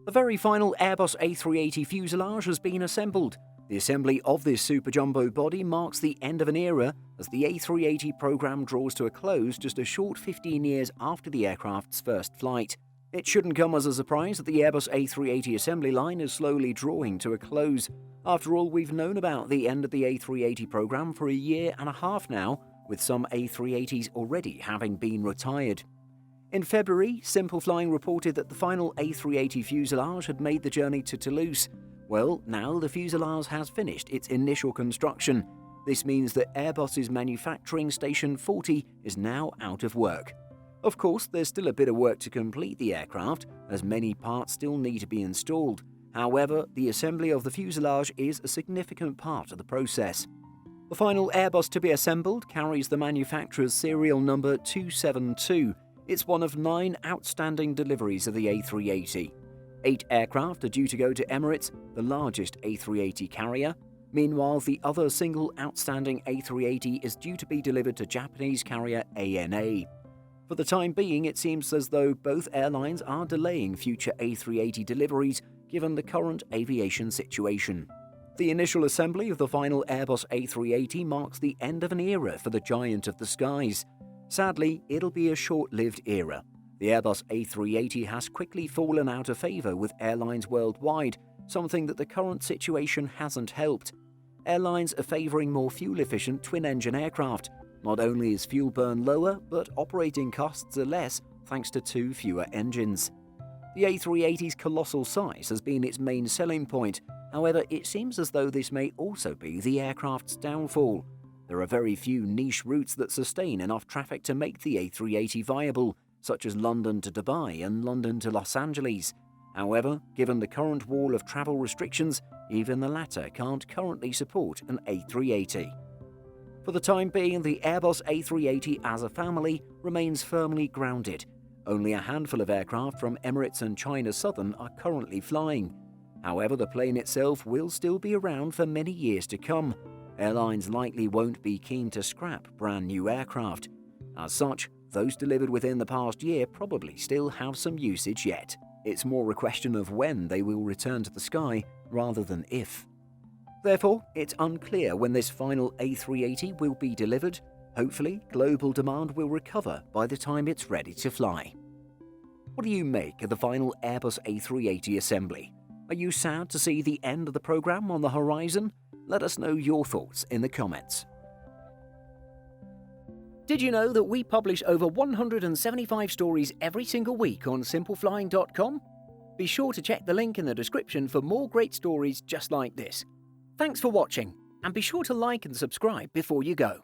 The very final Airbus A380 fuselage has been assembled. The assembly of this super jumbo body marks the end of an era as the A380 program draws to a close just a short 15 years after the aircraft's first flight. It shouldn't come as a surprise that the Airbus A380 assembly line is slowly drawing to a close. After all, we've known about the end of the A380 program for a year and a half now, with some A380s already having been retired. In February, Simple Flying reported that the final A380 fuselage had made the journey to Toulouse. Well, now the fuselage has finished its initial construction. This means that Airbus's manufacturing Station 40 is now out of work. Of course, there's still a bit of work to complete the aircraft, as many parts still need to be installed. However, the assembly of the fuselage is a significant part of the process. The final Airbus to be assembled carries the manufacturer's serial number 272. It's one of 9 outstanding deliveries of the A380. 8 aircraft are due to go to Emirates, the largest A380 carrier. Meanwhile, the other single outstanding A380 is due to be delivered to Japanese carrier ANA. For the time being, it seems as though both airlines are delaying future A380 deliveries given the current aviation situation. The initial assembly of the final Airbus A380 marks the end of an era for the giant of the skies. Sadly, it'll be a short-lived era. The Airbus A380 has quickly fallen out of favour with airlines worldwide, something that the current situation hasn't helped. Airlines are favouring more fuel-efficient twin-engine aircraft. Not only is fuel burn lower, but operating costs are less thanks to 2 fewer engines. The A380's colossal size has been its main selling point. However, it seems as though this may also be the aircraft's downfall. There are very few niche routes that sustain enough traffic to make the A380 viable, such as London to Dubai and London to Los Angeles. However, given the current wall of travel restrictions, even the latter can't currently support an A380. For the time being, the Airbus A380 as a family remains firmly grounded. Only a handful of aircraft from Emirates and China Southern are currently flying. However, the plane itself will still be around for many years to come. Airlines likely won't be keen to scrap brand new aircraft. As such, those delivered within the past year probably still have some usage yet. It's more a question of when they will return to the sky rather than if. Therefore, it's unclear when this final A380 will be delivered. Hopefully, global demand will recover by the time it's ready to fly. What do you make of the final Airbus A380 assembly? Are you sad to see the end of the program on the horizon? Let us know your thoughts in the comments. Did you know that we publish over 175 stories every single week on simpleflying.com? Be sure to check the link in the description for more great stories just like this. Thanks for watching, and be sure to like and subscribe before you go.